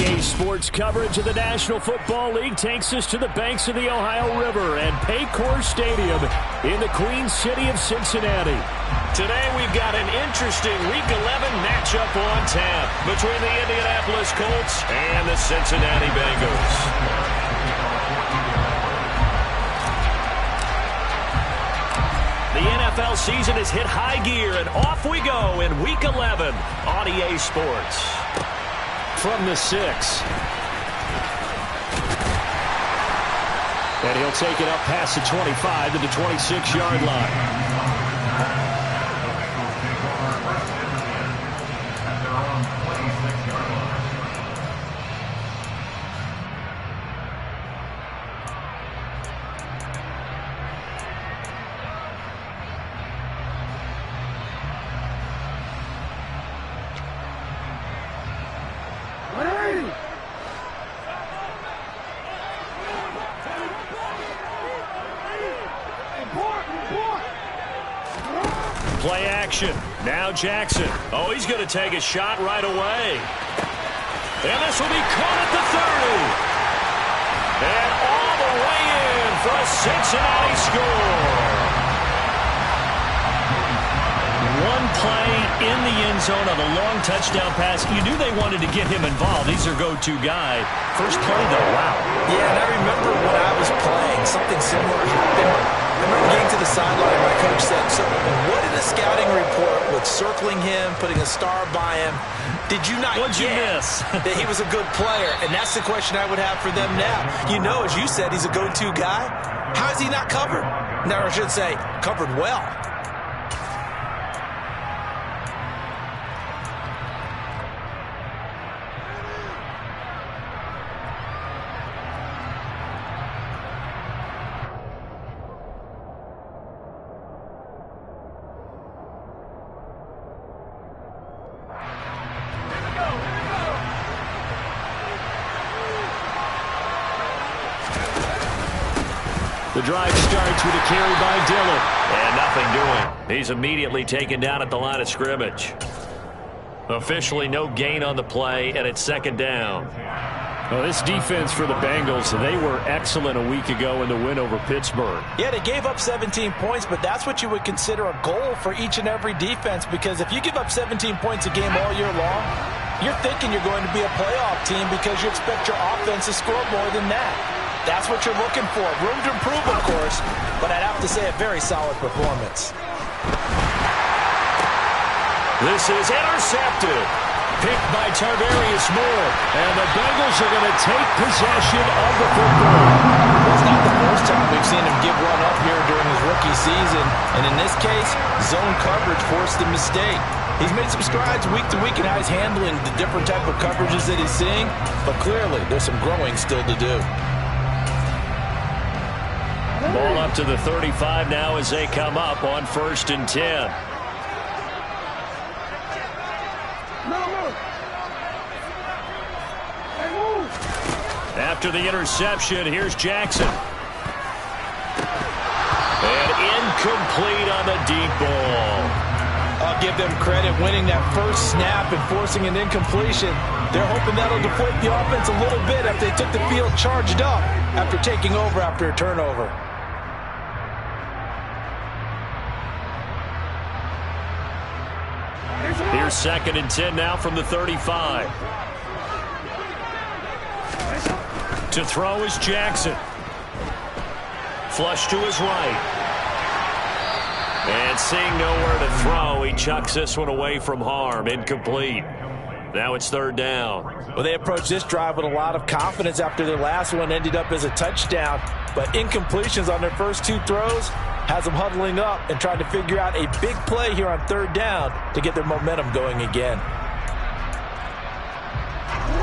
TBA sports coverage of the National Football League takes us to the banks of the Ohio River and Paycor Stadium in the Queen City of Cincinnati. Today we've got an interesting Week 11 matchup on tap between the Indianapolis Colts and the Cincinnati Bengals. The NFL season has hit high gear, and off we go in Week 11 on EA Sports. From the 6. And he'll take it up past the 25 to the 26-yard line. Play action. Now Jackson. Oh, he's going to take a shot right away. And this will be caught at the 30. And all the way in for a Cincinnati score. One play in the end zone on a long touchdown pass. You knew they wanted to get him involved. He's their go-to guy. First play, though, wow. Yeah, and I remember when I was playing, something similar happened. I remember getting to the sideline, my coach said, so what in the scouting report with circling him, putting a star by him, did you not What'd you miss? that he was a good player? And that's the question I would have for them now. You know, as you said, he's a go-to guy. How is he not covered? Now, I should say, covered well. The drive starts with a carry by Dillon. And nothing doing. He's immediately taken down at the line of scrimmage. Officially no gain on the play, and it's second down. Well, this defense for the Bengals, they were excellent a week ago in the win over Pittsburgh. Yeah, they gave up 17 points, but that's what you would consider a goal for each and every defense, because if you give up 17 points a game all year long, you're thinking you're going to be a playoff team because you expect your offense to score more than that. That's what you're looking for. Room to improve, of course, but I'd have to say a very solid performance. This is intercepted. Picked by Tarvarius Moore. And the Bengals are going to take possession of the football. Well, it's not the first time we've seen him give one up here during his rookie season. And in this case, zone coverage forced the mistake. He's made some strides week to week in how he's handling the different type of coverages that he's seeing. But clearly, there's some growing still to do. Ball up to the 35 now as they come up on 1st and 10. After the interception, here's Jackson. And incomplete on the deep ball. I'll give them credit winning that first snap and forcing an incompletion. They're hoping that'll deflate the offense a little bit after they took the field charged up after taking over after a turnover. Here's 2nd and 10 now from the 35. To throw is Jackson. Flush to his right. And seeing nowhere to throw, he chucks this one away from harm. Incomplete. Now it's 3rd down. Well, they approached this drive with a lot of confidence after their last one ended up as a touchdown. But incompletions on their first 2 throws has them huddling up and trying to figure out a big play here on 3rd down to get their momentum going again.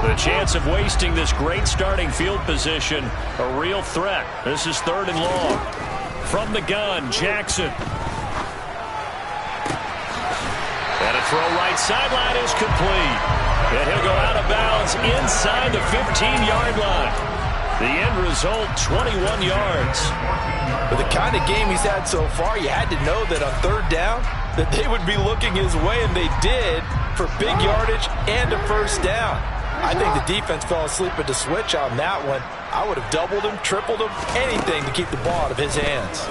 The chance of wasting this great starting field position, a real threat. This is 3rd and long. From the gun, Jackson. And a throw right sideline is complete. And he'll go out of bounds inside the 15-yard line. The end result, 21 yards. With the kind of game he's had so far, you had to know that on 3rd down that they would be looking his way, and they did, for big yardage and a 1st down. I think the defense fell asleep at the switch on that one. I would have doubled him, tripled him, anything to keep the ball out of his hands.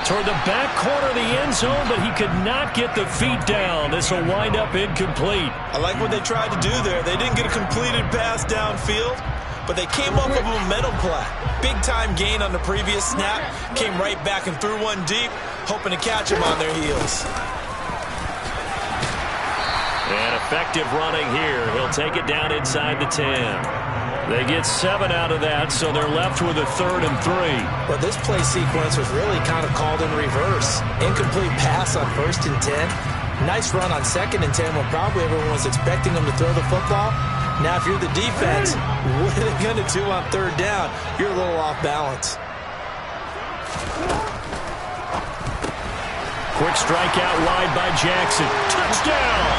Toward the back corner of the end zone, but he could not get the feet down. This will wind up incomplete. I like what they tried to do there. They didn't get a completed pass downfield, but they came up with a momentum play. Big-time gain on the previous snap, came right back and threw one deep, hoping to catch them on their heels. And effective running here. He'll take it down inside the 10. They get 7 out of that, so they're left with a 3rd and 3. But this play sequence was really kind of called in reverse. Incomplete pass on 1st and 10. Nice run on 2nd and 10 when probably everyone was expecting him to throw the football. Now, if you're the defense, what are they going to do on 3rd down? You're a little off balance. Quick strike out wide by Jackson. Touchdown!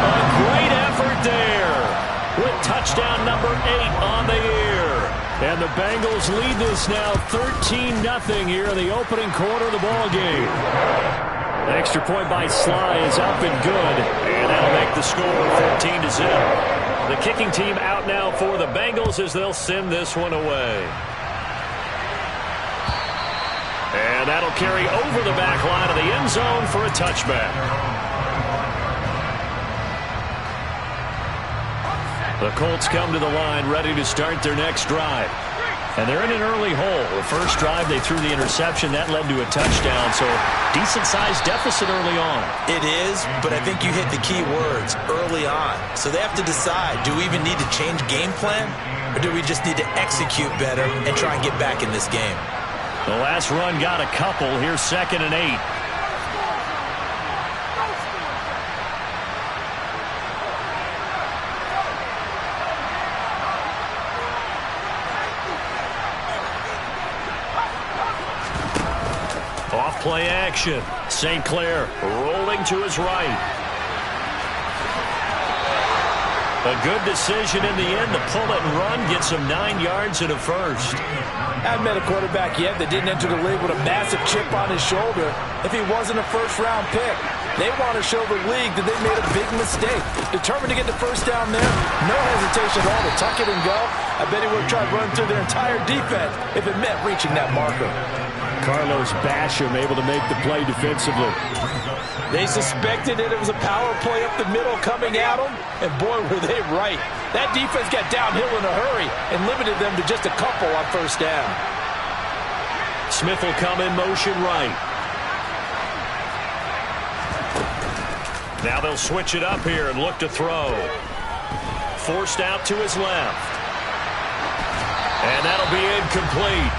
A great effort there with touchdown number 8 on the year. And the Bengals lead this now 13-0 here in the opening quarter of the ball game. The extra point by Sly is up and good, and that'll make the score 14-0. The kicking team out now for the Bengals as they'll send this one away. And that'll carry over the back line of the end zone for a touchback. The Colts come to the line ready to start their next drive. And they're in an early hole. The first drive, they threw the interception. That led to a touchdown, so decent-sized deficit early on. It is, but I think you hit the key words, early on. So they have to decide, do we even need to change game plan, or do we just need to execute better and try and get back in this game? The last run got a couple. Here's 2nd and 8. Play action. St. Clair rolling to his right. A good decision in the end to pull it and run, get some 9 yards and a first. I haven't met a quarterback yet that didn't enter the league with a massive chip on his shoulder if he wasn't a first-round pick. They want to show the league that they made a big mistake. Determined to get the first down there, no hesitation at all to tuck it and go. I bet he would have tried running through their entire defense if it meant reaching that marker. Carlos Basham able to make the play defensively. They suspected that it was a power play up the middle coming at them, and boy, were they right. That defense got downhill in a hurry and limited them to just a couple on first down. Smith will come in motion right. Now they'll switch it up here and look to throw. Forced out to his left. And that'll be incomplete.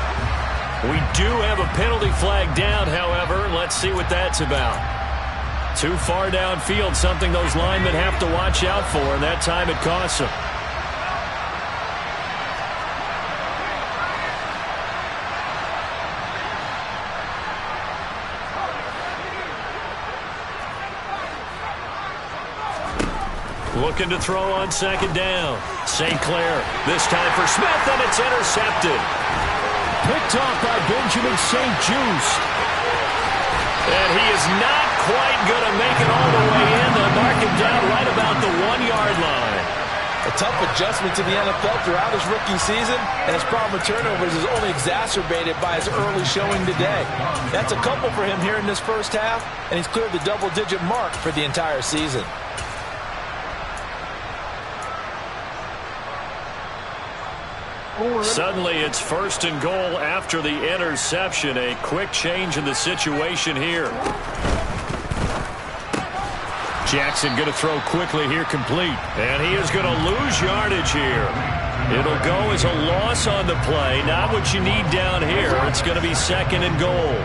We do have a penalty flag down, however. Let's see what that's about. Too far downfield, something those linemen have to watch out for, and that time it costs them. Looking to throw on 2nd down. St. Clair, this time for Smith, and it's intercepted. Picked off by Benjamin St. Juste. And he is not quite going to make it all the way in. They'll mark him down right about the 1-yard line. A tough adjustment to the NFL throughout his rookie season, and his problem with turnovers is only exacerbated by his early showing today. That's a couple for him here in this first half, and he's cleared the double-digit mark for the entire season. Suddenly it's 1st and goal after the interception. A quick change in the situation here. Jackson going to throw quickly here, complete. And he is going to lose yardage here. It'll go as a loss on the play. Not what you need down here. It's going to be 2nd and goal.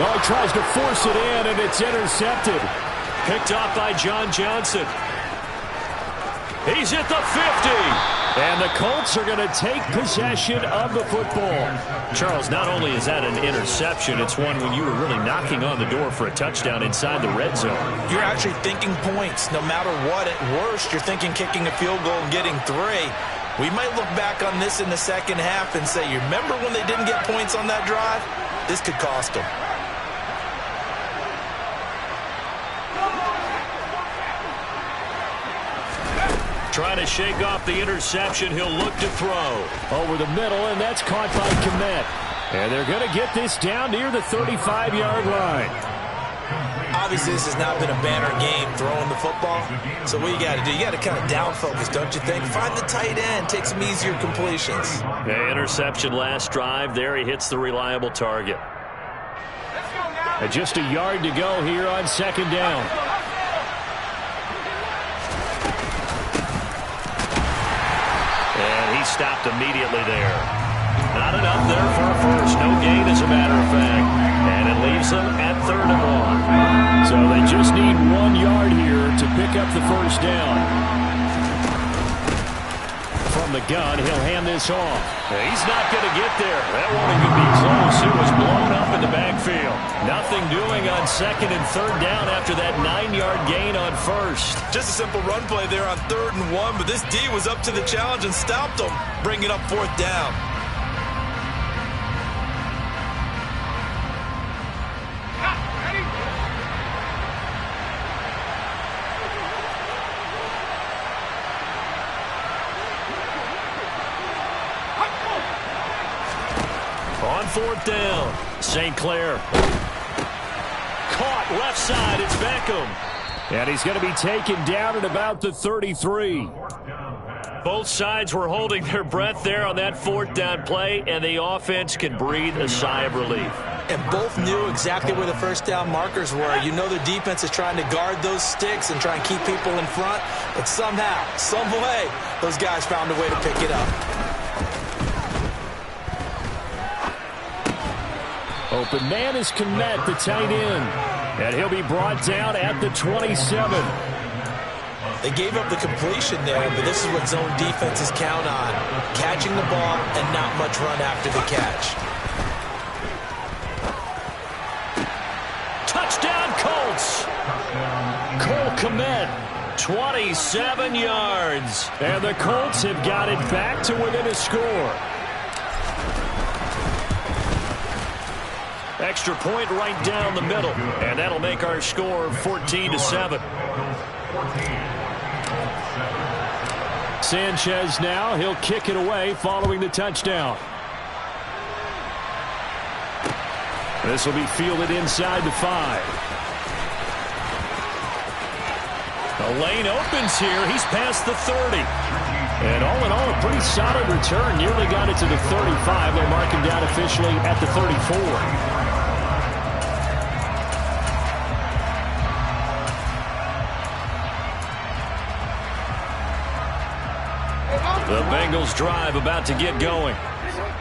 Oh, he tries to force it in, and it's intercepted. Picked off by John Johnson. He's at the 50. And the Colts are going to take possession of the football. Charles, not only is that an interception, it's one when you were really knocking on the door for a touchdown inside the red zone. You're actually thinking points. No matter what, at worst, you're thinking kicking a field goal and getting 3. We might look back on this in the second half and say, you remember when they didn't get points on that drive? This could cost them. Trying to shake off the interception. He'll look to throw. Over the middle, and that's caught by Kmet. And they're going to get this down near the 35-yard line. Obviously, this has not been a banner game throwing the football. So what you got to do, you got to kind of down focus, don't you think? Find the tight end, take some easier completions. Okay, interception last drive. There he hits the reliable target. And just a yard to go here on second down. And he stopped immediately there. Not enough there for a first. No gain, as a matter of fact. And it leaves them at 3rd and 1. So they just need 1 yard here to pick up the first down. From the gun, he'll hand this off. He's not going to get there. That won't even be close. It was blown up in the backfield. Nothing doing on 2nd and 3rd down after that 9-yard gain on 1st. Just a simple run play there on 3rd and 1, but this D was up to the challenge and stopped them, bringing up 4th down. On 4th down, St. Clair. Caught left side, it's Beckham. And he's going to be taken down at about the 33. Both sides were holding their breath there on that 4th down play, and the offense can breathe a sigh of relief. And both knew exactly where the first down markers were. You know their defense is trying to guard those sticks and try and keep people in front, but somehow, some way, those guys found a way to pick it up. Open man is Kmet, the tight end. And he'll be brought down at the 27. They gave up the completion there, but this is what zone defenses count on. Catching the ball and not much run after the catch. Touchdown, Colts. Cole Kmet, 27 yards. And the Colts have got it back to within a score. Extra point right down the middle, and that'll make our score 14-7. Sanchez now, he'll kick it away following the touchdown. This will be fielded inside the 5. The lane opens here. He's past the 30. And all in all, a pretty solid return. Nearly got it to the 35. They'll mark him down officially at the 34. The Bengals drive about to get going.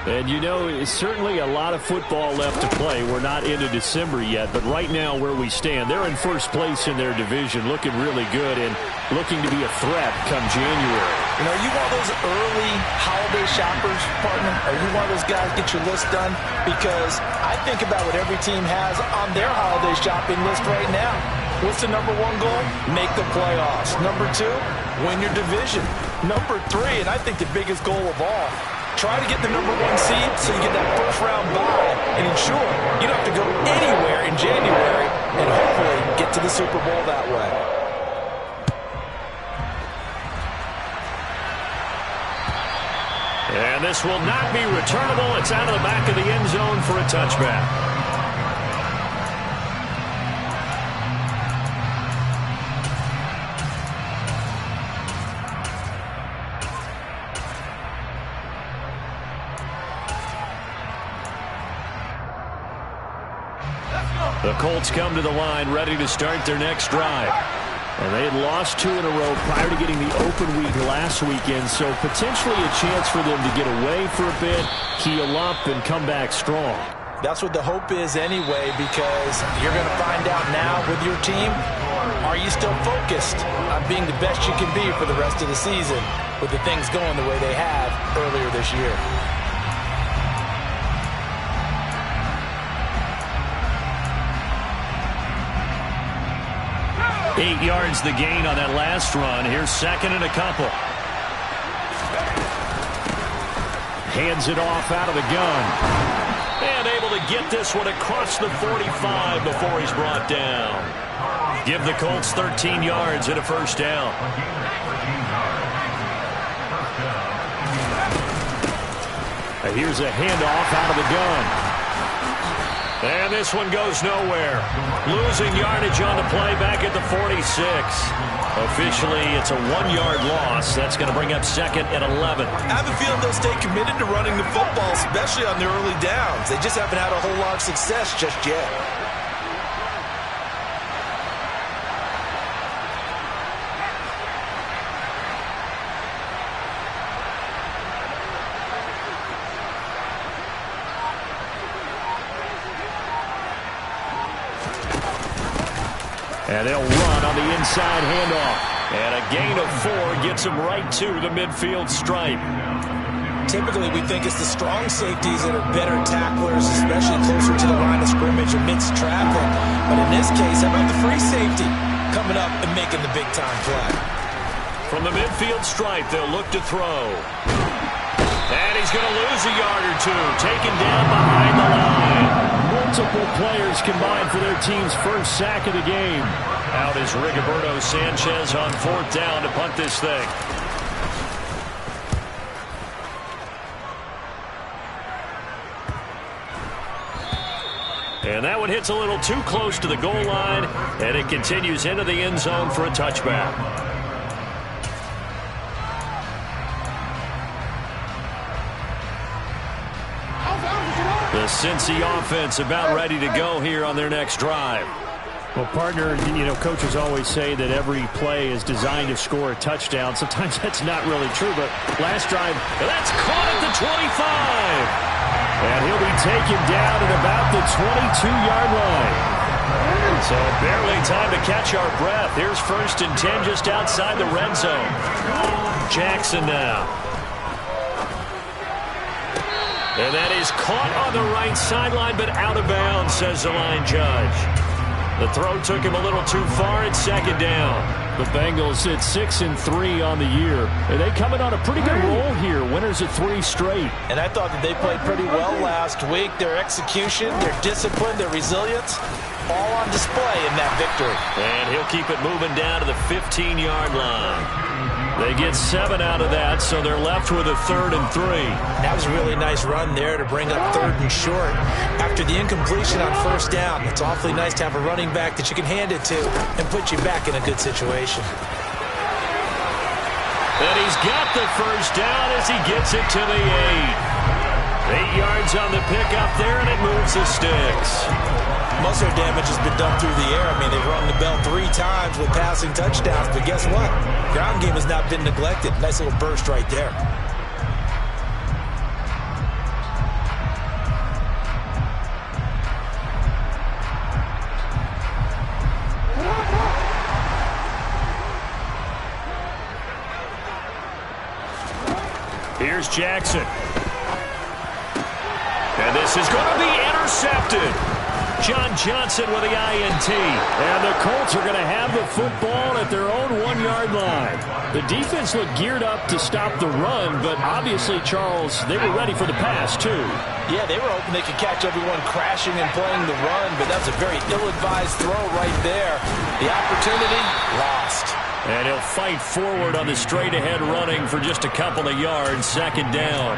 And you know, it's certainly a lot of football left to play. We're not into December yet, but right now where we stand, they're in first place in their division, looking really good and looking to be a threat come January. You know, are you one of those early holiday shoppers, partner? Are you one of those guys get your list done? Because I think about what every team has on their holiday shopping list right now. What's the number 1 goal? Make the playoffs. Number 2, win your division. Number 3, and I think the biggest goal of all, try to get the number 1 seed so you get that first round bye and ensure you don't have to go anywhere in January and hopefully get to the Super Bowl that way. And this will not be returnable. It's out of the back of the end zone for a touchback. The Colts come to the line ready to start their next drive. And they had lost 2 in a row prior to getting the open week last weekend, so potentially a chance for them to get away for a bit, heal up, and come back strong. That's what the hope is anyway, because you're going to find out now with your team, are you still focused on being the best you can be for the rest of the season with the things going the way they have earlier this year? 8 yards the gain on that last run. Here's 2nd and a couple. Hands it off out of the gun. And able to get this one across the 45 before he's brought down. Give the Colts 13 yards and a first down. And here's a handoff out of the gun. And this one goes nowhere. Losing yardage on the play back at the 46. Officially, it's a 1-yard loss. That's going to bring up second and 11. I have a feeling they'll stay committed to running the football, especially on the early downs. They just haven't had a whole lot of success just yet. And they'll run on the inside handoff. And a gain of 4 gets them right to the midfield stripe. Typically, we think it's the strong safeties that are better tacklers, especially closer to the line of scrimmage amidst traffic. But in this case, how about the free safety coming up and making the big-time play? From the midfield stripe, they'll look to throw. And he's going to lose a yard or two, taken down behind the line. Multiple players combined for their team's first sack of the game. Out is Rigoberto Sanchez on 4th down to punt this thing. And that one hits a little too close to the goal line, and it continues into the end zone for a touchback. The Cincy offense about ready to go here on their next drive. Well, partner, you know, coaches always say that every play is designed to score a touchdown. Sometimes that's not really true, but last drive, that's caught at the 25. And he'll be taken down at about the 22-yard line. So barely time to catch our breath. Here's 1st and 10 just outside the red zone. Jackson now. And that is caught on the right sideline, but out of bounds, says the line judge. The throw took him a little too far at 2nd down. The Bengals at 6-3 on the year. And they coming on a pretty good roll here. Winners of 3 straight. And I thought that they played pretty well last week. Their execution, their discipline, their resilience, all on display in that victory. And he'll keep it moving down to the 15-yard line. They get 7 out of that, so they're left with a 3rd and 3. That was a really nice run there to bring up 3rd and short. After the incompletion on 1st down, it's awfully nice to have a running back that you can hand it to and put you back in a good situation. And he's got the 1st down as he gets it to the 8. 8 yards on the pickup there, and it moves the sticks. Most of their damage has been done through the air. I mean, they've rung the bell 3 times with passing touchdowns, but guess what? Ground game has not been neglected. Nice little burst right there. Here's Jackson. And this is going to be intercepted. John Johnson with the INT. And the Colts are going to have the football at their own 1-yard line. The defense looked geared up to stop the run, but obviously, Charles, they were ready for the pass, too. Yeah, they were hoping they could catch everyone crashing and playing the run, but that's a very ill-advised throw right there. The opportunity lost. And he'll fight forward on the straight-ahead running for just a couple of yards, 2nd down.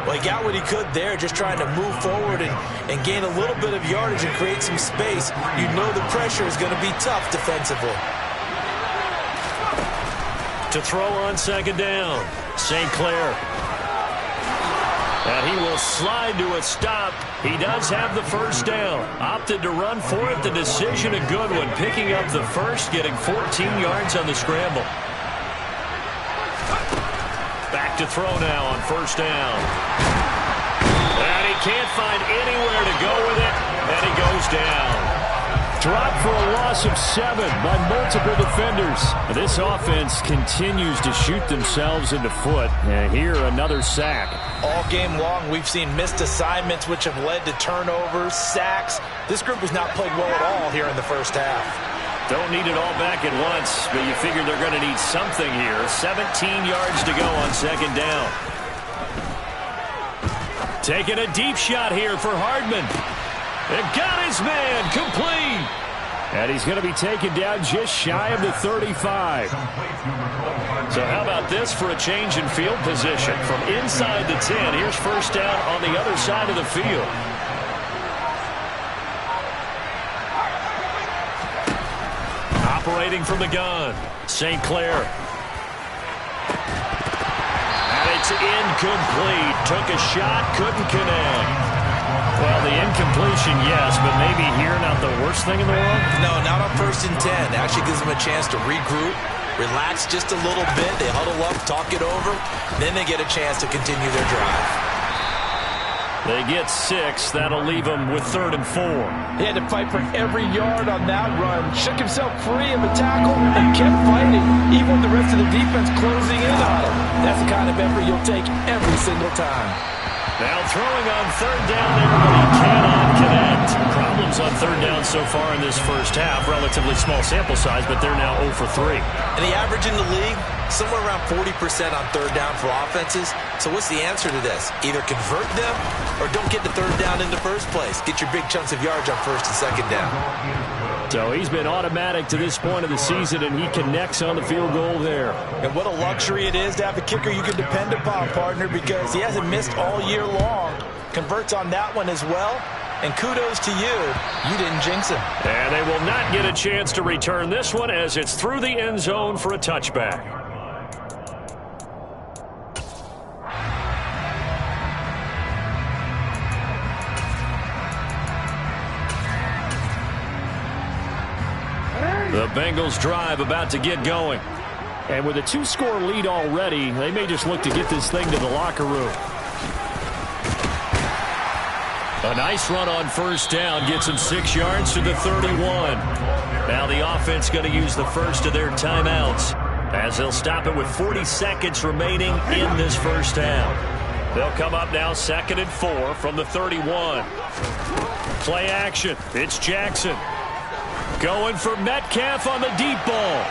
Well, he got what he could there, just trying to move forward and gain a little bit of yardage and create some space. You know the pressure is going to be tough defensively. To throw on 2nd down, St. Clair. And he will slide to a stop. He does have the 1st down. Opted to run for it. The decision a good one. Picking up the 1st, getting 14 yards on the scramble. Back to throw now on 1st down. And he can't find anywhere to go with it. And he goes down. Dropped for a loss of 7 by multiple defenders. This offense continues to shoot themselves in the foot. And here, another sack. All game long, we've seen missed assignments, which have led to turnovers, sacks. This group has not played well at all here in the first half. Don't need it all back at once, but you figure they're going to need something here. 17 yards to go on 2nd down. Taking a deep shot here for Hardman. And got his man complete. And he's going to be taken down just shy of the 35. So how about this for a change in field position? From inside the 10, here's first down on the other side of the field. Operating from the gun, St. Clair. And it's incomplete. Took a shot, couldn't connect. Well, the incompletion, yes, but maybe here not the worst thing in the world? No, not on 1st and 10. Actually gives them a chance to regroup, relax just a little bit. They huddle up, talk it over. Then they get a chance to continue their drive. They get 6. That'll leave them with 3rd and 4. He had to fight for every yard on that run. Shook himself free of a tackle and kept fighting, even with the rest of the defense closing in on him. That's the kind of effort you'll take every single time. Now throwing on 3rd down there, but he cannot connect. Problems on 3rd down so far in this first half. Relatively small sample size, but they're now 0 for 3. And the average in the league, somewhere around 40% on 3rd down for offenses. So what's the answer to this? Either convert them or don't get the 3rd down in the first place. Get your big chunks of yards on 1st and 2nd down. So he's been automatic to this point of the season, and he connects on the field goal there. And what a luxury it is to have a kicker you can depend upon, partner, because he hasn't missed all year long. Converts on that one as well. And kudos to you. You didn't jinx him. And they will not get a chance to return this one as it's through the end zone for a touchback. The Bengals drive about to get going. And with a 2-score lead already, they may just look to get this thing to the locker room. A nice run on 1st down gets them 6 yards to the 31. Now the offense going to use the first of their timeouts as they'll stop it with 40 seconds remaining in this first half. They'll come up now 2nd and 4 from the 31. Play action. It's Jackson. Going for Metcalf on the deep ball.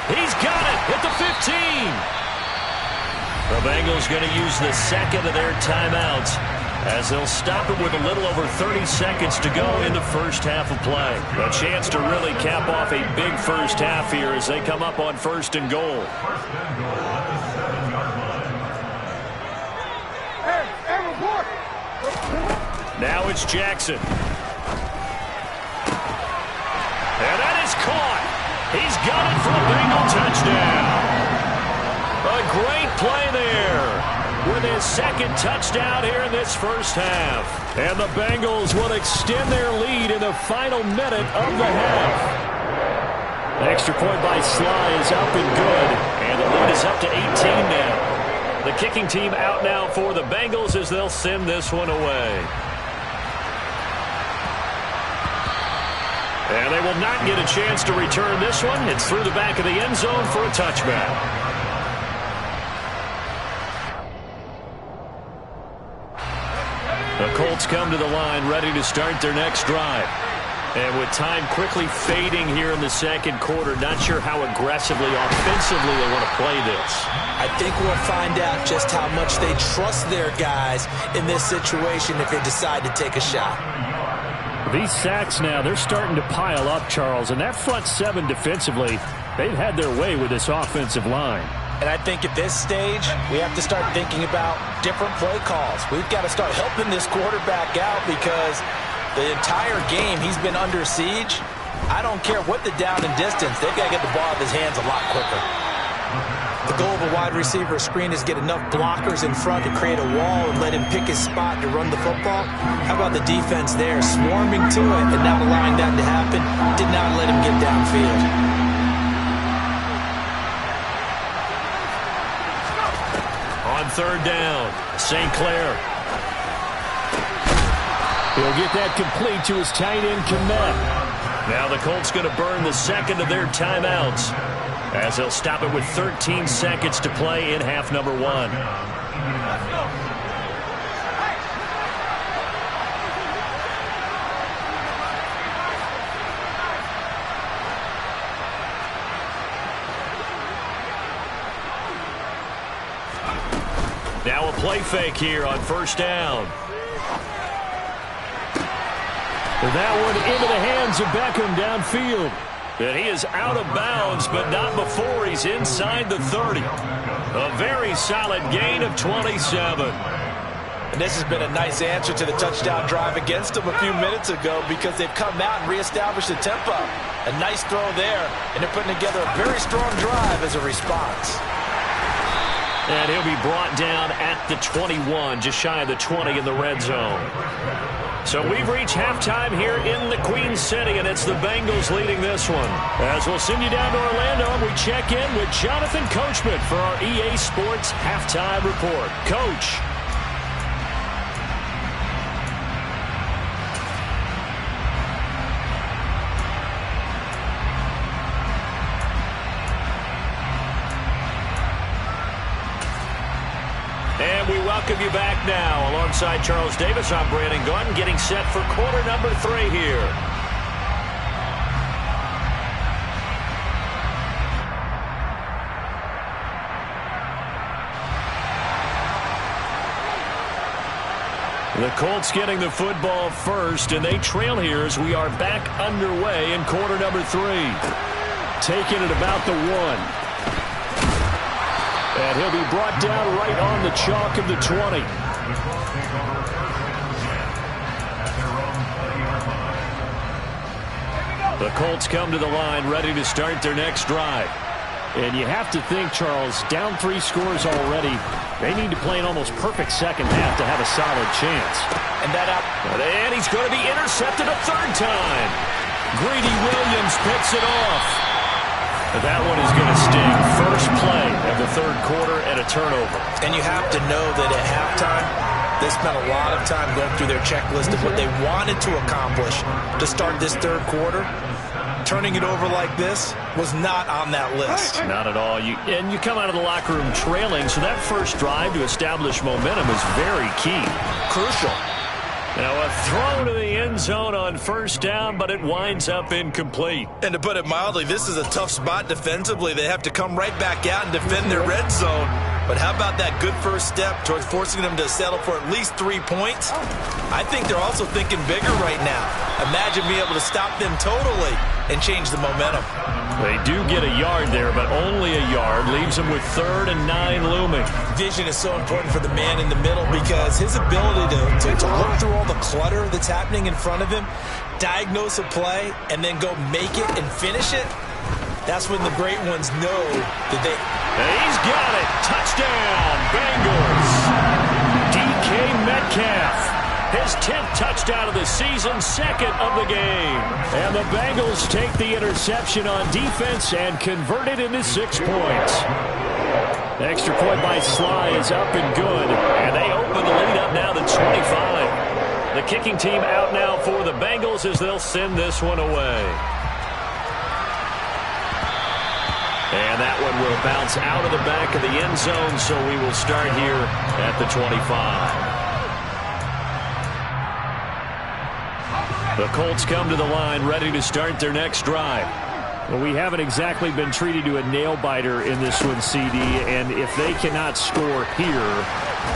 He's got it at the 15. The Bengals going to use the second of their timeouts as they'll stop it with a little over 30 seconds to go in the first half of play. A chance to really cap off a big first half here as they come up on 1st and goal. Now it's Jackson. And that is caught. He's got it for a Bengal touchdown. A great play there with his 2nd touchdown here in this first half. And the Bengals will extend their lead in the final minute of the half. The extra point by Sly is up and good. And the lead is up to 18 now. The kicking team out now for the Bengals as they'll send this one away. And they will not get a chance to return this one. It's through the back of the end zone for a touchback. The Colts come to the line ready to start their next drive. And with time quickly fading here in the 2nd quarter, not sure how aggressively, offensively they want to play this. I think we'll find out just how much they trust their guys in this situation if they decide to take a shot. These sacks now, they're starting to pile up, Charles. And that front 7 defensively, they've had their way with this offensive line. And I think at this stage, we have to start thinking about different play calls. We've got to start helping this quarterback out because the entire game he's been under siege. I don't care what the down and distance. They've got to get the ball out of his hands a lot quicker. The goal of a wide receiver screen is get enough blockers in front to create a wall and let him pick his spot to run the football. How about the defense there, swarming to it and not allowing that to happen? Did not let him get downfield. On 3rd down, St. Clair. He'll get that complete to his tight end, Kmet. Now the Colts going to burn the 2nd of their timeouts as they'll stop it with 13 seconds to play in half number 1. Now a play fake here on first down. That one into the hands of Beckham downfield. And he is out of bounds, but not before he's inside the 30. A very solid gain of 27. And this has been a nice answer to the touchdown drive against them a few minutes ago because they've come out and reestablished the tempo. A nice throw there, and they're putting together a very strong drive as a response. And he'll be brought down at the 21, just shy of the 20 in the red zone. So we've reached halftime here in the Queen City, and it's the Bengals leading this one. As we'll send you down to Orlando, and we check in with Jonathan Coachman for our EA Sports Halftime Report. Coach. And we welcome you back now. Alongside Charles Davis, I'm Brandon Gordon, getting set for quarter number 3 here. The Colts getting the football first, and they trail here as we are back underway in quarter number 3. Taking it about the 1. And he'll be brought down right on the chalk of the 20. The Colts come to the line ready to start their next drive. And you have to think, Charles, down 3 scores already. They need to play an almost perfect second half to have a solid chance. And he's going to be intercepted a 3rd time. Greedy Williams picks it off. That one is going to sting. First play of the 3rd quarter and a turnover. And you have to know that at halftime, they spent a lot of time going through their checklist of what they wanted to accomplish to start this 3rd quarter. Turning it over like this was not on that list. Not at all. You come out of the locker room trailing, so that first drive to establish momentum is very key. Crucial. Now a throw to the end zone on first down, but it winds up incomplete. And to put it mildly, this is a tough spot defensively. They have to come right back out and defend their red zone. But how about that good first step towards forcing them to settle for at least 3 points? I think they're also thinking bigger right now. Imagine being able to stop them totally and change the momentum. They do get a yard there, but only a yard. Leaves them with 3rd and 9 looming. Vision is so important for the man in the middle because his ability to look through all the clutter that's happening in front of him, diagnose a play, and then go make it and finish it, that's when the great ones know that they... He's got it. Touchdown, Bengals. DK Metcalf. His 10th touchdown of the season, 2nd of the game. And the Bengals take the interception on defense and convert it into 6 points. The extra point by Sly is up and good. And they open the lead up now to 25. The kicking team out now for the Bengals as they'll send this one away. And that one will bounce out of the back of the end zone, so we will start here at the 25. The Colts come to the line ready to start their next drive. Well, we haven't exactly been treated to a nail-biter in this one, CD, and if they cannot score here,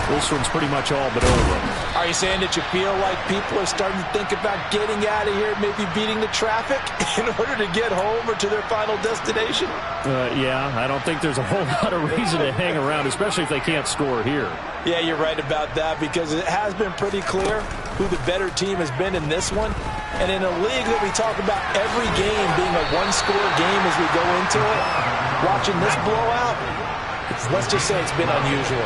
this one's pretty much all but over. Are you saying that you feel like people are starting to think about getting out of here, maybe beating the traffic in order to get home or to their final destination? Yeah, I don't think there's a whole lot of reason to hang around, especially if they can't score here. Yeah, you're right about that because it has been pretty clear who the better team has been in this one. And in a league that we talk about every game being a one-score game as we go into it, watching this blowout, let's just say it's been unusual.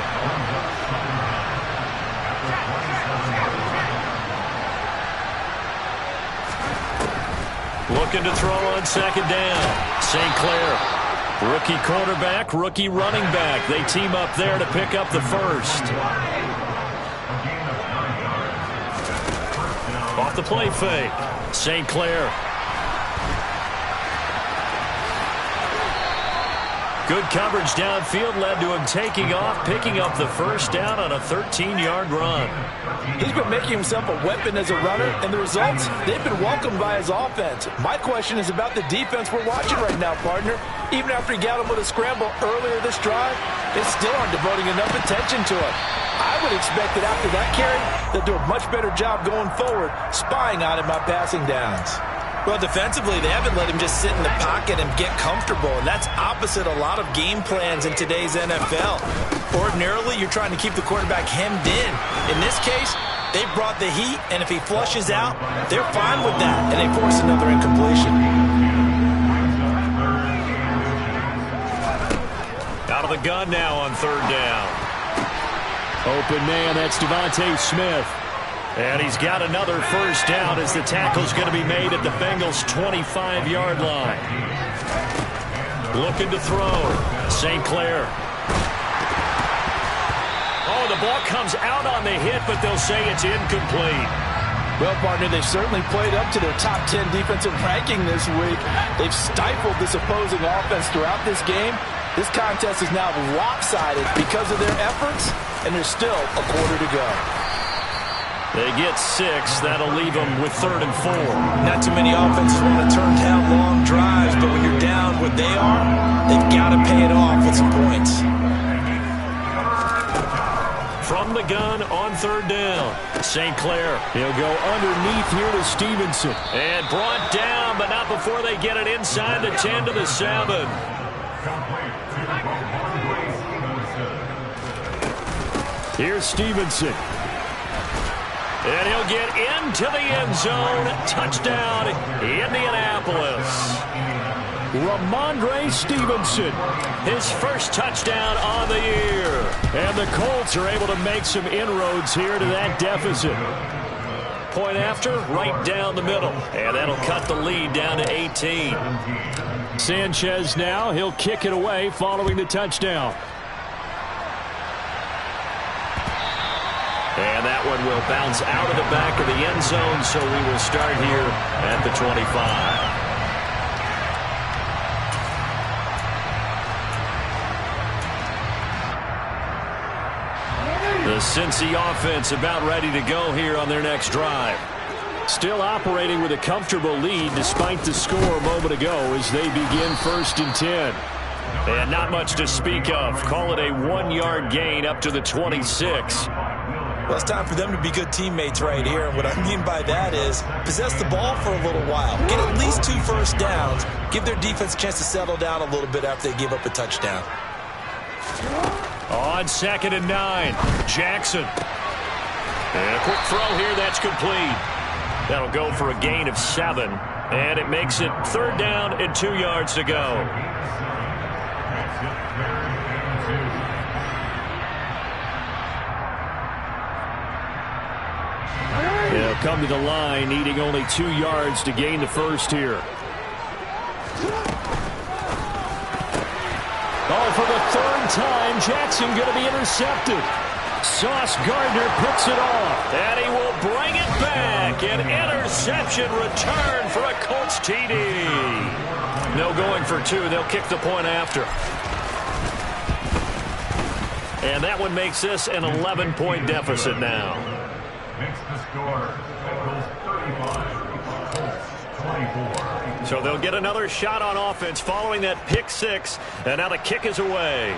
Looking to throw on 2nd down. St. Clair, rookie quarterback, rookie running back. They team up there to pick up the first. Off the play fake. St. Clair. Good coverage downfield led to him taking off, picking up the first down on a 13-yard run. He's been making himself a weapon as a runner, and the results, they've been welcomed by his offense. My question is about the defense we're watching right now, partner. Even after he got him with a scramble earlier this drive, they still aren't devoting enough attention to him. I would expect that after that carry, they'll do a much better job going forward, spying on him on passing downs. Well, defensively, they haven't let him just sit in the pocket and get comfortable, and that's opposite a lot of game plans in today's NFL. Ordinarily, you're trying to keep the quarterback hemmed in. In this case, they brought the heat, and if he flushes out, they're fine with that, and they force another incompletion. Out of the gun now on third down. Open man, that's Devontae Smith. And he's got another first down as the tackle's going to be made at the Bengals' 25-yard line. Looking to throw. St. Clair. Oh, the ball comes out on the hit, but they'll say it's incomplete. Well, partner, they've certainly played up to their top 10 defensive ranking this week. They've stifled this opposing offense throughout this game. This contest is now lopsided because of their efforts, and there's still a quarter to go. They get 6. That'll leave them with 3rd and 4. Not too many offenses want to turn down long drives, but when you're down where they are, they've got to pay it off with some points. From the gun on third down, St. Clair. He'll go underneath here to Stevenson. And brought down, but not before they get it inside the 10 to the 7. Here's Stevenson. And he'll get into the end zone. Touchdown, Indianapolis. Ramondre Stevenson, his first touchdown on the year. And the Colts are able to make some inroads here to that deficit. Point after, right down the middle. And that'll cut the lead down to 18. Sanchez now, he'll kick it away following the touchdown. And that one will bounce out of the back of the end zone, so we will start here at the 25. The Cincy offense about ready to go here on their next drive. Still operating with a comfortable lead despite the score a moment ago as they begin 1st and 10. And not much to speak of. Call it a 1-yard gain up to the 26. Well, it's time for them to be good teammates right here. And what I mean by that is possess the ball for a little while. Get at least 2 first downs. Give their defense a chance to settle down a little bit after they give up a touchdown. On 2nd and 9, Jackson. And a quick throw here, that's complete. That'll go for a gain of 7. And it makes it 3rd down and 2 yards to go. He'll come to the line, needing only 2 yards to gain the first here. Oh, for the 3rd time, Jackson going to be intercepted. Sauce Gardner picks it off, and he will bring it back. An interception return for a Colts TD. No going for 2. They'll kick the point after. And that one makes this an 11-point deficit now. Makes the score Bengals 35, 24. So they'll get another shot on offense following that pick 6. And now the kick is away.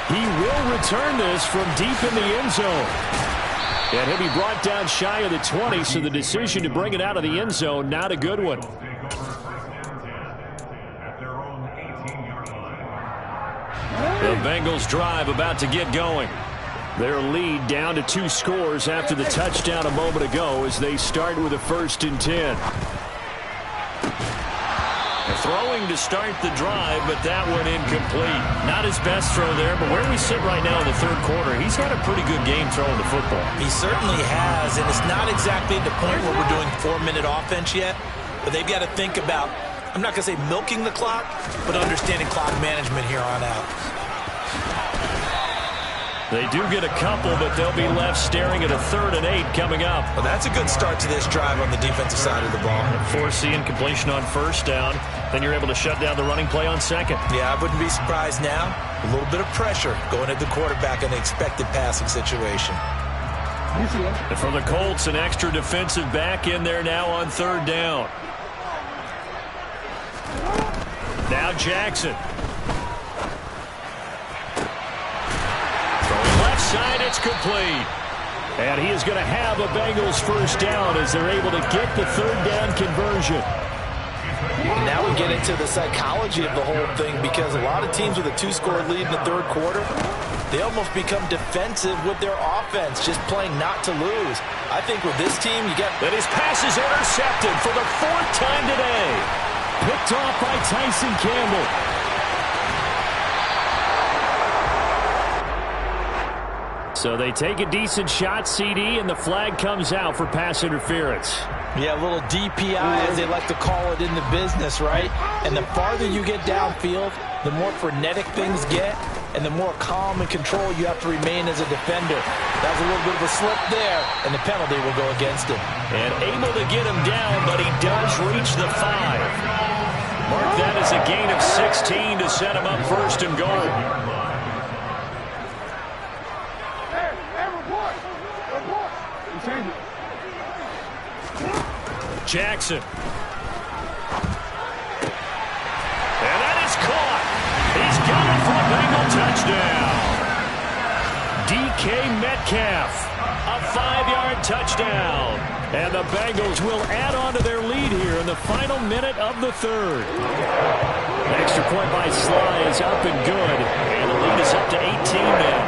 He will return this from deep in the end zone. And he'll be brought down shy of the 20, so the decision to bring it out of the end zone, not a good one. The Bengals drive about to get going. Their lead down to 2 scores after the touchdown a moment ago as they start with a 1st and 10. Throwing to start the drive, but that one incomplete. Not his best throw there, but where we sit right now in the 3rd quarter, he's had a pretty good game throwing the football. He certainly has, and it's not exactly the point where we're doing 4-minute offense yet, but they've got to think about, I'm not going to say milking the clock, but understanding clock management here on out. They do get a couple, but they'll be left staring at a 3rd and 8 coming up. Well, that's a good start to this drive on the defensive side of the ball. Force the incompletion on 1st down. Then you're able to shut down the running play on 2nd. Yeah, I wouldn't be surprised now. A little bit of pressure going at the quarterback in the expected passing situation. And for the Colts, an extra defensive back in there now on 3rd down. Now Jackson. Side, it's complete. And he is going to have a Bengals 1st down as they're able to get the 3rd down conversion. Now we get into the psychology of the whole thing, because a lot of teams with a 2-score lead in the 3rd quarter, they almost become defensive with their offense, just playing not to lose. I think with this team, you get... And his pass is intercepted for the 4th time today. Picked off by Tyson Campbell. So they take a decent shot, CD, and the flag comes out for pass interference. Yeah, a little DPI, as they like to call it in the business, right? And the farther you get downfield, the more frenetic things get, and the more calm and control you have to remain as a defender. That was a little bit of a slip there, and the penalty will go against him. And able to get him down, but he does reach the 5. Mark that as a gain of 16 to set him up 1st and goal. Jackson. And that is caught. He's got it for a Bengal touchdown. DK Metcalf, a 5-yard touchdown. And the Bengals will add on to their lead here in the final minute of the 3rd. Extra point by Sly is up and good. And the lead is up to 18 now.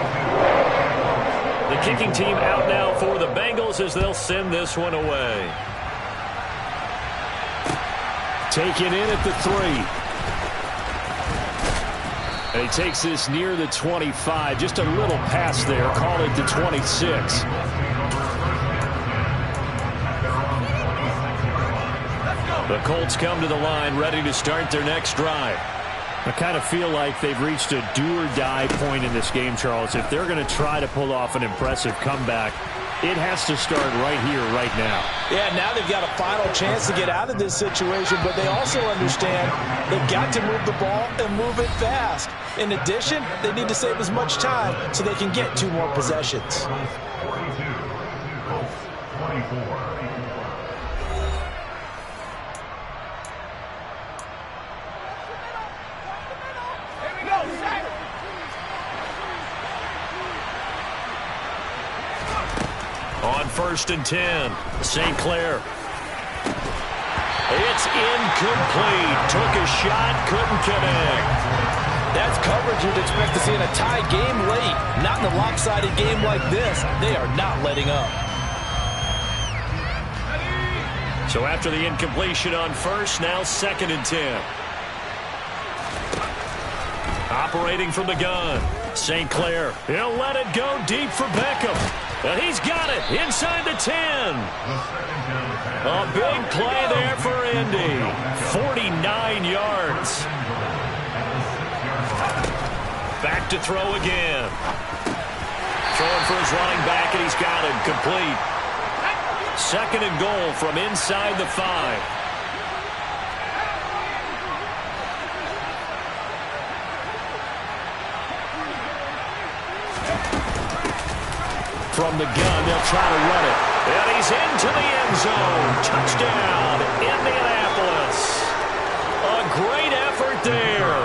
The kicking team out now for the Bengals as they'll send this one away. Taken in at the 3. And he takes this near the 25. Just a little pass there. Call it the 26. The Colts come to the line ready to start their next drive. I kind of feel like they've reached a do-or-die point in this game, Charles. If they're going to try to pull off an impressive comeback, it has to start right here, right now. Yeah, now they've got a final chance to get out of this situation, but they also understand they've got to move the ball and move it fast. In addition, they need to save as much time so they can get 2 more possessions. 24. On 1st and 10, St. Clair. It's incomplete. Took a shot, couldn't connect. That's coverage you'd expect to see in a tie game late. Not in a lopsided game like this. They are not letting up. So after the incompletion on 1st, now 2nd and 10. Operating from the gun, St. Clair. He'll let it go deep for Beckham. And he's got it inside the 10. A big play there for Indy. 49 yards. Back to throw again. Throwing for his running back, and he's got it complete. 2nd and goal from inside the 5. From the gun, they'll try to run it. And he's into the end zone. Touchdown, Indianapolis. A great effort there.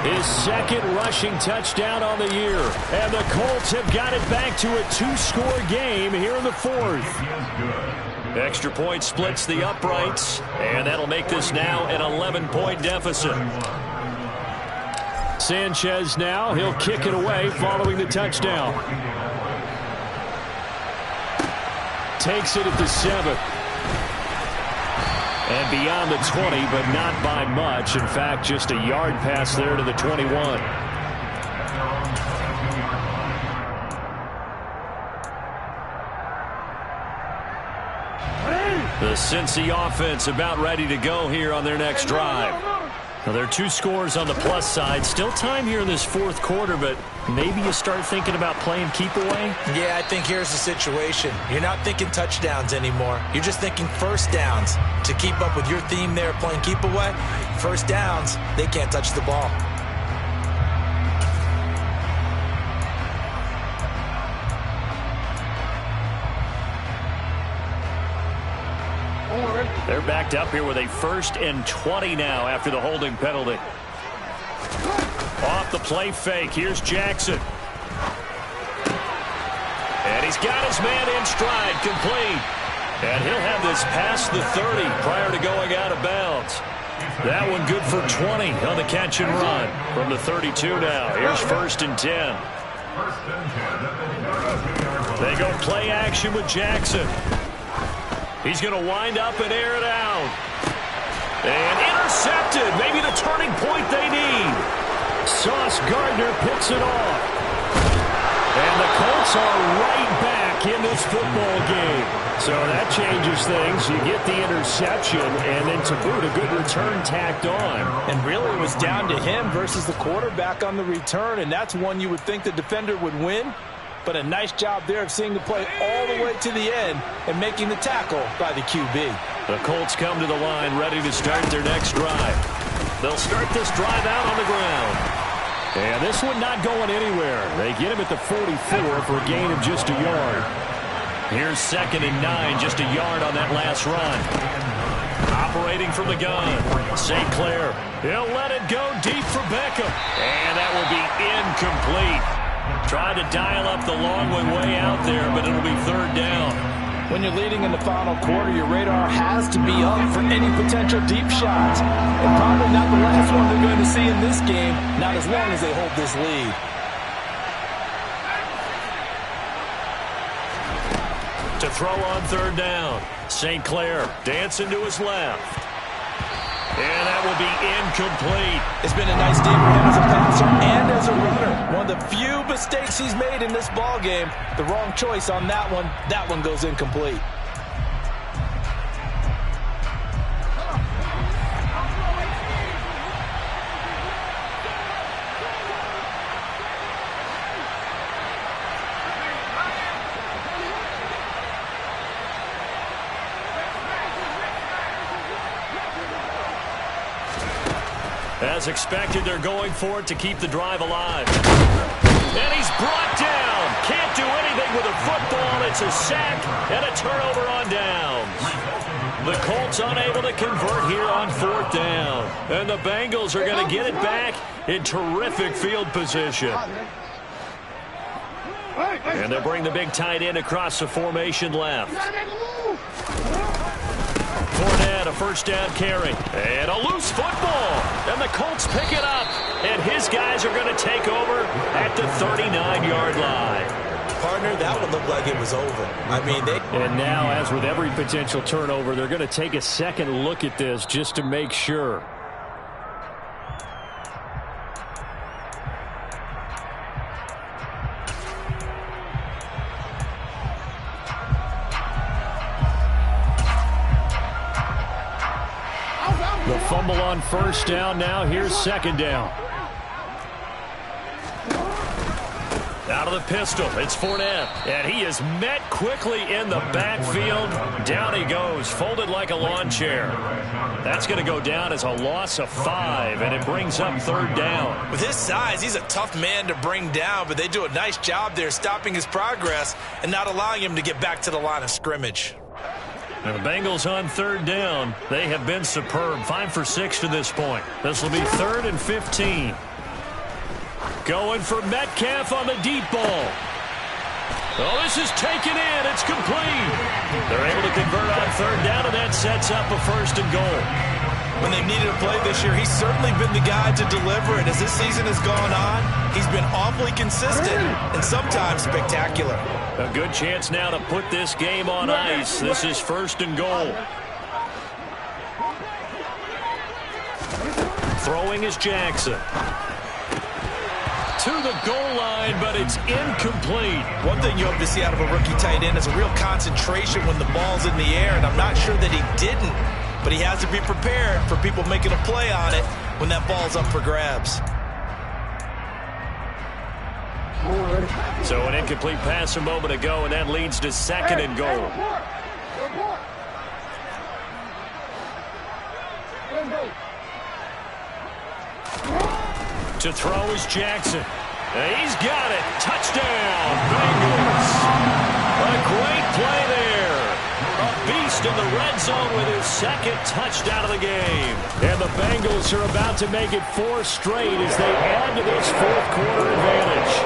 His 2nd rushing touchdown on the year. And the Colts have got it back to a 2-score game here in the 4th. Extra point splits the uprights. And that'll make this now an 11-point deficit. Sanchez now, he'll kick it away following the touchdown. Takes it at the 7. And beyond the 20, but not by much. In fact, just a yard pass there to the 21. The Cincy offense about ready to go here on their next drive. Well, there are two scores on the plus side. Still time here in this fourth quarter, but maybe you start thinking about playing keep away? Yeah, I think here's the situation. You're not thinking touchdowns anymore. You're just thinking first downs. To keep up with your theme there playing keep away, first downs, they can't touch the ball. They're backed up here with a 1st and 20 now after the holding penalty. Off the play fake. Here's Jackson. And he's got his man in stride, complete. And he'll have this past the 30 prior to going out of bounds. That one good for 20 on the catch and run from the 32 now. Here's 1st and 10. They go play action with Jackson. He's going to wind up and air it out. And intercepted. Maybe the turning point they need. Sauce Gardner picks it off. And the Colts are right back in this football game. So that changes things. You get the interception, and then to boot, a good return tacked on. And really it was down to him versus the quarterback on the return, and that's one you would think the defender would win. But a nice job there of seeing the play all the way to the end and making the tackle by the QB. The Colts come to the line ready to start their next drive. They'll start this drive out on the ground. And this one not going anywhere. They get him at the 44 for a gain of just a yard. Here's 2nd and 9, just a yard on that last run. Operating from the gun, St. Clair. He'll let it go deep for Beckham. And that will be incomplete. Tried to dial up the long way out there, but it'll be 3rd down. When you're leading in the final quarter, your radar has to be up for any potential deep shots. And probably not the last one they're going to see in this game, not as long as they hold this lead. To throw on 3rd down, St. Clair dancing to his left. And that will be incomplete. It's been a nice day for him as a passer and as a runner. One of the few mistakes he's made in this ball game. The wrong choice on that one. That one goes incomplete. As expected, they're going for it to keep the drive alive. And he's brought down. Can't do anything with a football. It's a sack and a turnover on downs. The Colts unable to convert here on 4th down. And the Bengals are going to get it back in terrific field position. And they'll bring the big tight end across the formation left. Fournette, a 1st down carry. And a loose football. And the Colts pick it up. And his guys are going to take over at the 39-yard line. Partner, that would look like it was over. I mean, And now, as with every potential turnover, they're going to take a second look at this just to make sure. The fumble on 1st down. Now here's 2nd down. Out of the pistol, it's Fournette. And he is met quickly in the backfield. Down he goes, folded like a lawn chair. That's going to go down as a loss of 5, and it brings up 3rd down. With his size, he's a tough man to bring down, but they do a nice job there stopping his progress and not allowing him to get back to the line of scrimmage. Now the Bengals on 3rd down. They have been superb. 5 for 6 to this point. This will be 3rd and 15. Going for Metcalf on the deep ball. Oh, this is taken in. It's complete. They're able to convert on 3rd down, and that sets up a 1st and goal. When they've needed a play this year, he's certainly been the guy to deliver it. As this season has gone on, he's been awfully consistent and sometimes spectacular. A good chance now to put this game on ice. This is 1st and goal. Throwing is Jackson. To the goal line, but it's incomplete. One thing you hope to see out of a rookie tight end is a real concentration when the ball's in the air, and I'm not sure that he didn't. But he has to be prepared for people making a play on it when that ball's up for grabs. So an incomplete pass a moment ago, and that leads to 2nd and goal. To throw is Jackson. He's got it. Touchdown, Bengals. A great play there. A beast in the red zone with his 2nd touchdown of the game. And the Bengals are about to make it 4 straight as they add to this 4th quarter advantage.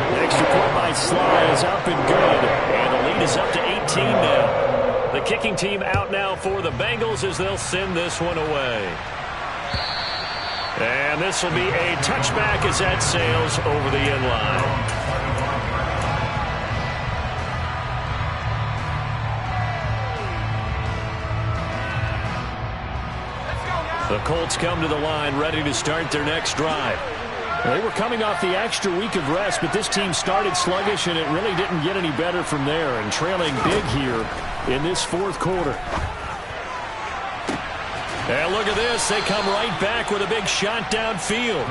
The extra point by Sly is up and good. And the lead is up to 18 now. The kicking team out now for the Bengals as they'll send this one away. And this will be a touchback as that sails over the end line. The Colts come to the line ready to start their next drive. They were coming off the extra week of rest, but this team started sluggish, and it really didn't get any better from there, and trailing big here in this 4th quarter. And look at this. They come right back with a big shot downfield.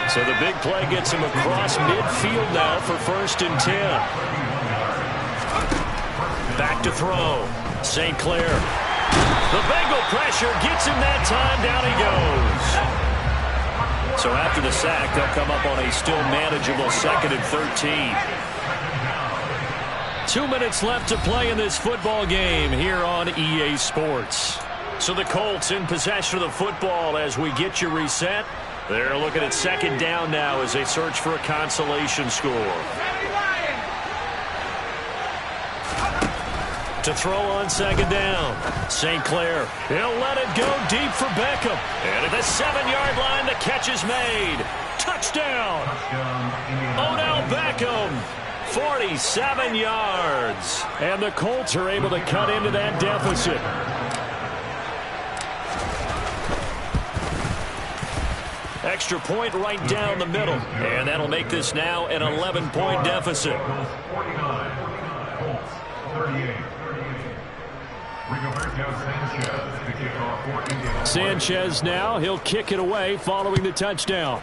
So the big play gets him across midfield now for 1st and 10. Back to throw. St. Clair. The Bengal pressure gets him that time. Down he goes. So after the sack, they'll come up on a still manageable 2nd and 13. 2 minutes left to play in this football game here on EA Sports. So the Colts in possession of the football as we get you reset. They're looking at 2nd down now as they search for a consolation score. To throw on 2nd down. St. Clair. He'll let it go deep for Beckham. And at the 7-yard line, the catch is made. Touchdown. Odell Beckham. 47 yards. And the Colts are able to cut into that deficit. Extra point right down the middle. And that'll make this now an 11-point deficit. Sanchez now. He'll kick it away following the touchdown.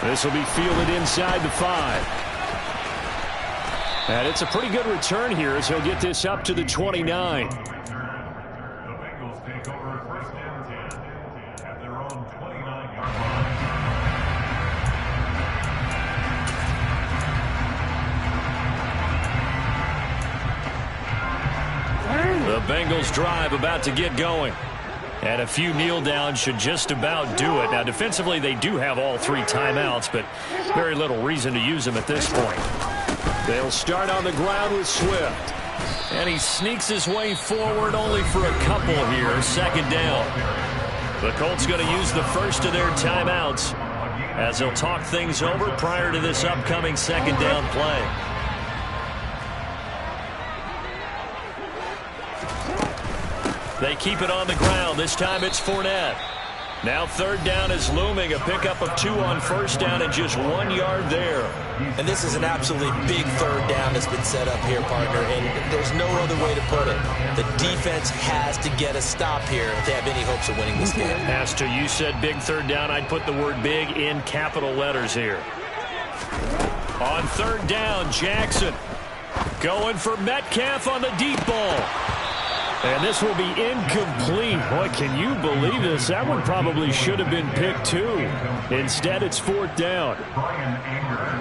This will be fielded inside the 5. And it's a pretty good return here as he'll get this up to the 29. The Bengals drive about to get going. And a few kneel downs should just about do it. Now, defensively, they do have all 3 timeouts, but very little reason to use them at this point. They'll start on the ground with Swift. And he sneaks his way forward only for a couple here. 2nd down. The Colts going to use the first of their timeouts as they'll talk things over prior to this upcoming 2nd down play. They keep it on the ground. This time it's Fournette. Now 3rd down is looming. A pickup of 2 on 1st down and just 1 yard there. And this is an absolutely big 3rd down that's been set up here, partner. And there's no other way to put it. The defense has to get a stop here if they have any hopes of winning this game. As to you said big 3rd down, I'd put the word big in capital letters here. On 3rd down, Jackson going for Metcalf on the deep ball. And this will be incomplete. Boy, can you believe this? That one probably should have been picked too. Instead, it's 4th down.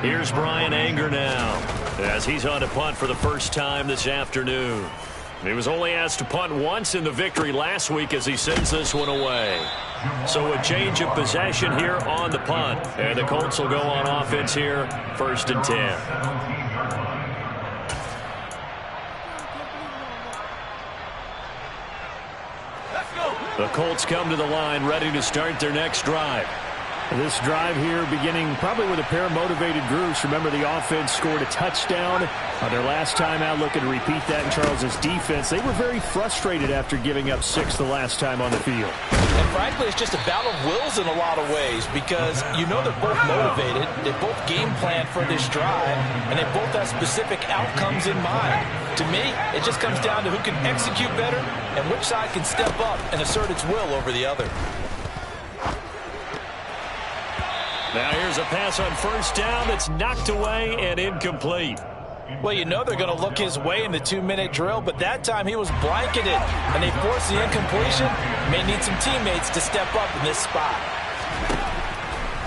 Here's Brian Anger now as he's on to punt for the first time this afternoon. He was only asked to punt once in the victory last week as he sends this one away. So a change of possession here on the punt. And the Colts will go on offense here, 1st and 10. The Colts come to the line ready to start their next drive. This drive here beginning probably with a pair of motivated groups. Remember, the offense scored a touchdown on their last time out. Looking to repeat that in Charles's defense. They were very frustrated after giving up 6 the last time on the field. And frankly, it's just a battle of wills in a lot of ways because you know they're both motivated. They both game plan for this drive, and they both have specific outcomes in mind. To me, it just comes down to who can execute better and which side can step up and assert its will over the other. Now here's a pass on first down that's knocked away and incomplete. Well, you know they're going to look his way in the 2-minute drill, but that time he was blanketed, and they forced the incompletion. May need some teammates to step up in this spot.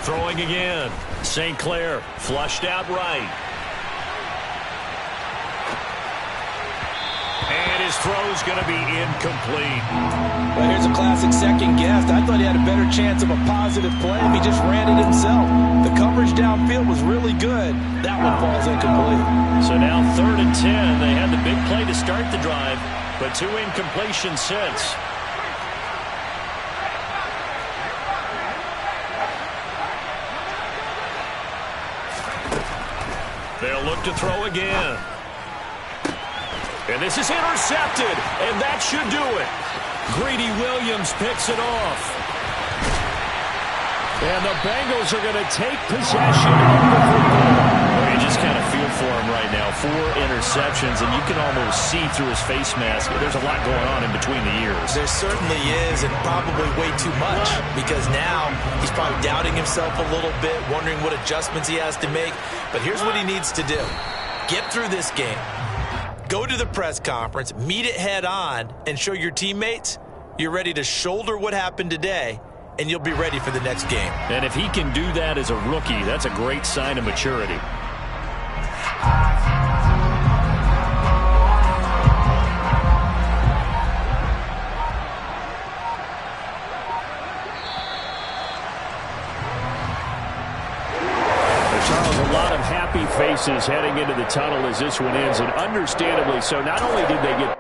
Throwing again. St. Clair flushed out right. And his throw's going to be incomplete. Well, here's a classic second guess. I thought he had a better chance of a positive play, and he just ran it himself. The coverage downfield was really good. That one falls incomplete. So now 3rd and 10. They had the big play to start the drive, but 2 incompletions since. They'll look to throw again. And this is intercepted, and that should do it. Greedy Williams picks it off. And the Bengals are going to take possession of the football. Well, you just kind of feel for him right now. 4 interceptions, and you can almost see through his face mask. There's a lot going on in between the ears. There certainly is, and probably way too much, because now he's probably doubting himself a little bit, wondering what adjustments he has to make. But here's what he needs to do. Get through this game. Go to the press conference, meet it head on, and show your teammates you're ready to shoulder what happened today, and you'll be ready for the next game. And if he can do that as a rookie, that's a great sign of maturity. Faces heading into the tunnel as this one ends, and understandably so. Not only did they get